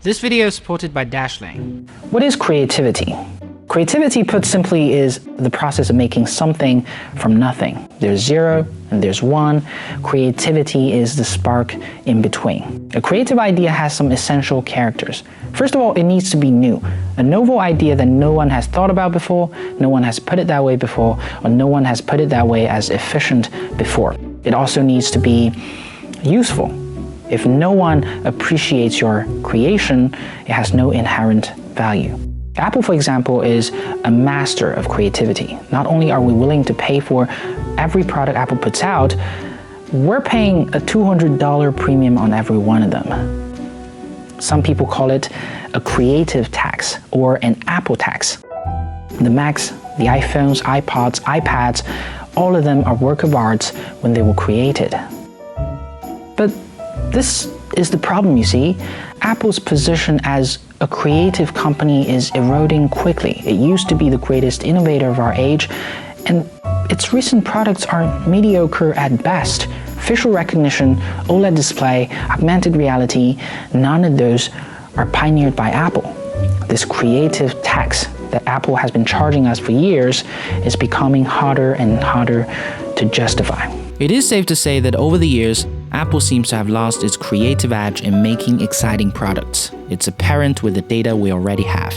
This video is supported by Dashlane. What is creativity? Creativity, put simply, is the process of making something from nothing. There's zero and there's one. Creativity is the spark in between. A creative idea has some essential characters. First of all, it needs to be new. A novel idea that no one has thought about before, no one has put it that way before, or no one has put it that way as efficient before. It also needs to be useful. If no one appreciates your creation, it has no inherent value. Apple, for example, is a master of creativity. Not only are we willing to pay for every product Apple puts out, we're paying a $200 premium on every one of them. Some people call it a creative tax or an Apple tax. The Macs, the iPhones, iPods, iPads, all of them are work of art when they were created. But this is the problem, you see. Apple's position as a creative company is eroding quickly. It used to be the greatest innovator of our age, and its recent products are mediocre at best. Facial recognition, OLED display, augmented reality, none of those are pioneered by Apple. This creative tax that Apple has been charging us for years is becoming harder and harder to justify. It is safe to say that over the years, Apple seems to have lost its creative edge in making exciting products. It's apparent with the data we already have.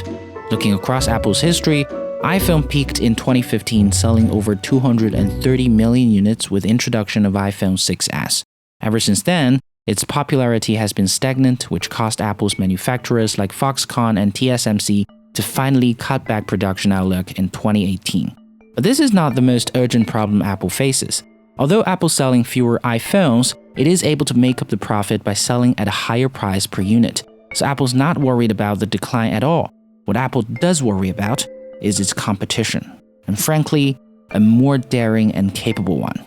Looking across Apple's history, iPhone peaked in 2015, selling over 230 million units with introduction of iPhone 6s. Ever since then, its popularity has been stagnant, which caused Apple's manufacturers like Foxconn and TSMC to finally cut back production outlook in 2018. But this is not the most urgent problem Apple faces. Although Apple's selling fewer iPhones, it is able to make up the profit by selling at a higher price per unit. So Apple's not worried about the decline at all. What Apple does worry about is its competition, and frankly, a more daring and capable one.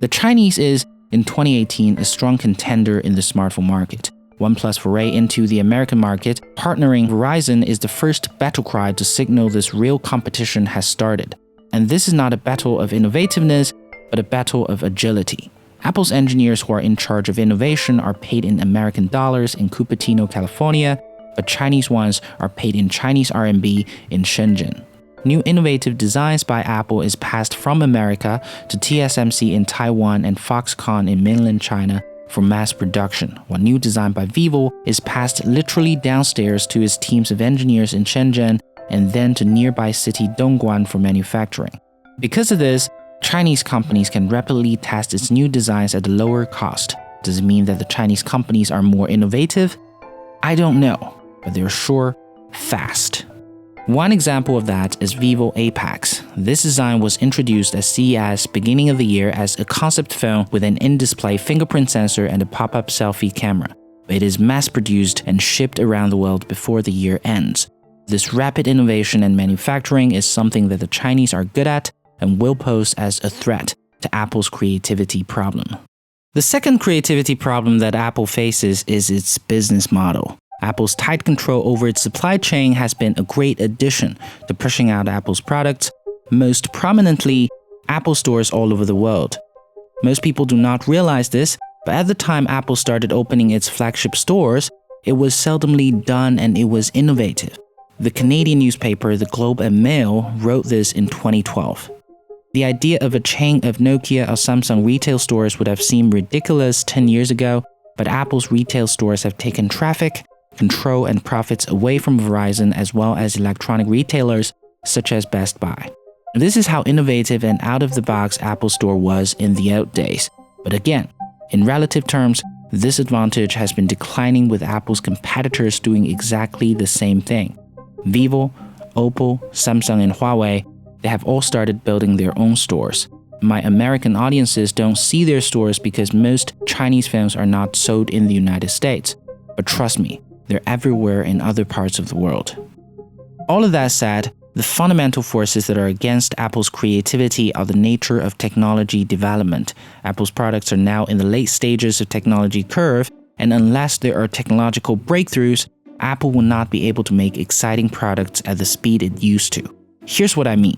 The Chinese is, in 2018, a strong contender in the smartphone market. OnePlus' foray into the American market, partnering Verizon, is the first battle cry to signal this real competition has started. And this is not a battle of innovativeness, but a battle of agility. Apple's engineers who are in charge of innovation are paid in American dollars in Cupertino, California, but Chinese ones are paid in Chinese RMB in Shenzhen. New innovative designs by Apple is passed from America to TSMC in Taiwan and Foxconn in mainland China for mass production, while new design by Vivo is passed literally downstairs to its teams of engineers in Shenzhen and then to nearby city Dongguan for manufacturing. Because of this, Chinese companies can rapidly test its new designs at a lower cost. Does it mean that the Chinese companies are more innovative? I don't know, but they're sure fast. One example of that is Vivo Apex. This design was introduced at CES beginning of the year as a concept phone with an in-display fingerprint sensor and a pop-up selfie camera. It is mass-produced and shipped around the world before the year ends. This rapid innovation and manufacturing is something that the Chinese are good at and will pose as a threat to Apple's creativity problem. The second creativity problem that Apple faces is its business model. Apple's tight control over its supply chain has been a great addition to pushing out Apple's products, most prominently Apple stores all over the world. Most people do not realize this, but at the time Apple started opening its flagship stores, it was seldomly done and it was innovative. The Canadian newspaper The Globe and Mail wrote this in 2012. The idea of a chain of Nokia or Samsung retail stores would have seemed ridiculous 10 years ago, but Apple's retail stores have taken traffic, control, and profits away from Verizon as well as electronic retailers such as Best Buy. This is how innovative and out-of-the-box Apple Store was in the old days. But again, in relative terms, this advantage has been declining with Apple's competitors doing exactly the same thing. Vivo, Oppo, Samsung, and Huawei, they have all started building their own stores. My American audiences don't see their stores because most Chinese phones are not sold in the United States. But trust me, they're everywhere in other parts of the world. All of that said, the fundamental forces that are against Apple's creativity are the nature of technology development. Apple's products are now in the late stages of technology curve, and unless there are technological breakthroughs, Apple will not be able to make exciting products at the speed it used to. Here's what I mean.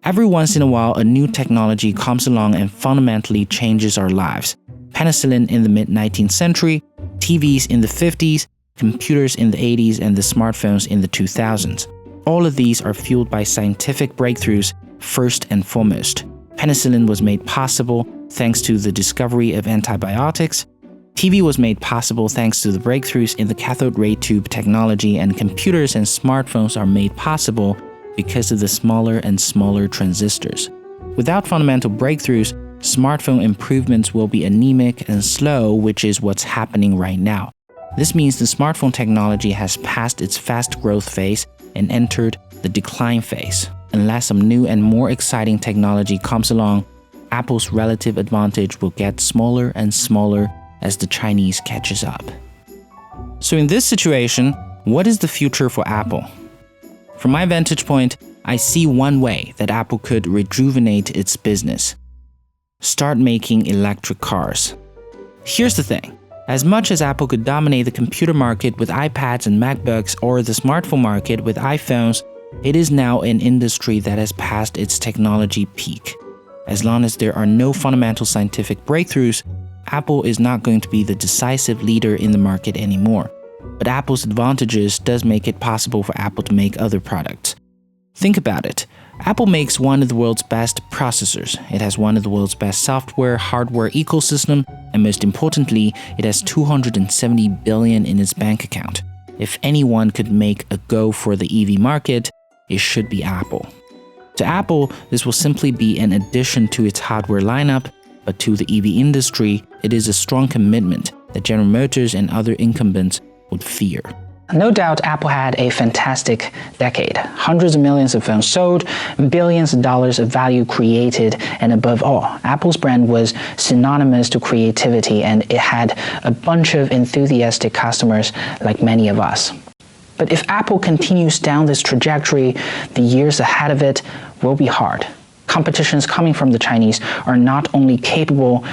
Every once in a while, a new technology comes along and fundamentally changes our lives. Penicillin in the mid-19th century, TVs in the 50s, computers in the 80s, and the smartphones in the 2000s. All of these are fueled by scientific breakthroughs first and foremost. Penicillin was made possible thanks to the discovery of antibiotics. TV was made possible thanks to the breakthroughs in the cathode ray tube technology, and computers and smartphones are made possible because of the smaller and smaller transistors. Without fundamental breakthroughs, smartphone improvements will be anemic and slow, which is what's happening right now. This means the smartphone technology has passed its fast growth phase and entered the decline phase. Unless some new and more exciting technology comes along, Apple's relative advantage will get smaller and smaller as the Chinese catches up. So in this situation, what is the future for Apple? From my vantage point, I see one way that Apple could rejuvenate its business. Start making electric cars. Here's the thing. As much as Apple could dominate the computer market with iPads and MacBooks or the smartphone market with iPhones, it is now an industry that has passed its technology peak. As long as there are no fundamental scientific breakthroughs, Apple is not going to be the decisive leader in the market anymore. But Apple's advantages does make it possible for Apple to make other products. Think about it. Apple makes one of the world's best processors. It has one of the world's best software, hardware ecosystem, and most importantly, it has $270 billion in its bank account. If anyone could make a go for the EV market, it should be Apple. To Apple, this will simply be an addition to its hardware lineup, but to the EV industry, it is a strong commitment that General Motors and other incumbents would fear. No doubt Apple had a fantastic decade. Hundreds of millions of phones sold, billions of dollars of value created, and above all, Apple's brand was synonymous to creativity, and it had a bunch of enthusiastic customers like many of us. But if Apple continues down this trajectory, the years ahead of it will be hard. Competitions coming from the Chinese are not only capable,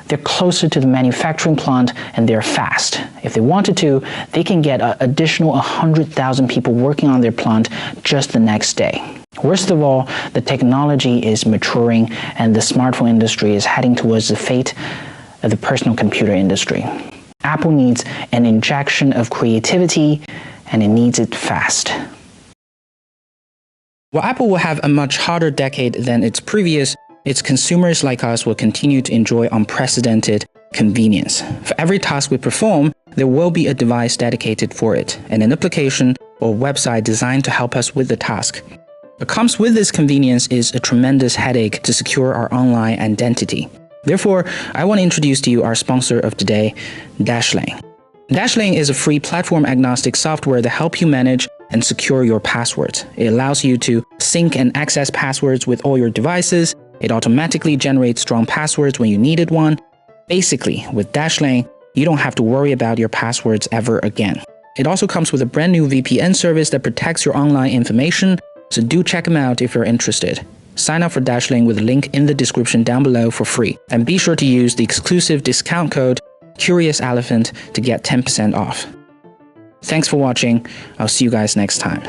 they're closer to the manufacturing plant, and they're fast. If they wanted to, they can get an additional 100,000 people working on their plant just the next day. Worst of all, the technology is maturing, and the smartphone industry is heading towards the fate of the personal computer industry. Apple needs an injection of creativity, and it needs it fast. While Apple will have a much harder decade than its previous, its consumers like us will continue to enjoy unprecedented convenience. For every task we perform, there will be a device dedicated for it, and an application or website designed to help us with the task. What comes with this convenience is a tremendous headache to secure our online identity. Therefore, I want to introduce to you our sponsor of today, Dashlane. Dashlane is a free platform-agnostic software that helps you manage and secure your passwords. It allows you to sync and access passwords with all your devices. It automatically generates strong passwords when you needed one. Basically, with Dashlane, you don't have to worry about your passwords ever again. It also comes with a brand new VPN service that protects your online information, so do check them out if you're interested. Sign up for Dashlane with a link in the description down below for free. And be sure to use the exclusive discount code CuriousElephant to get 10% off. Thanks for watching. I'll see you guys next time.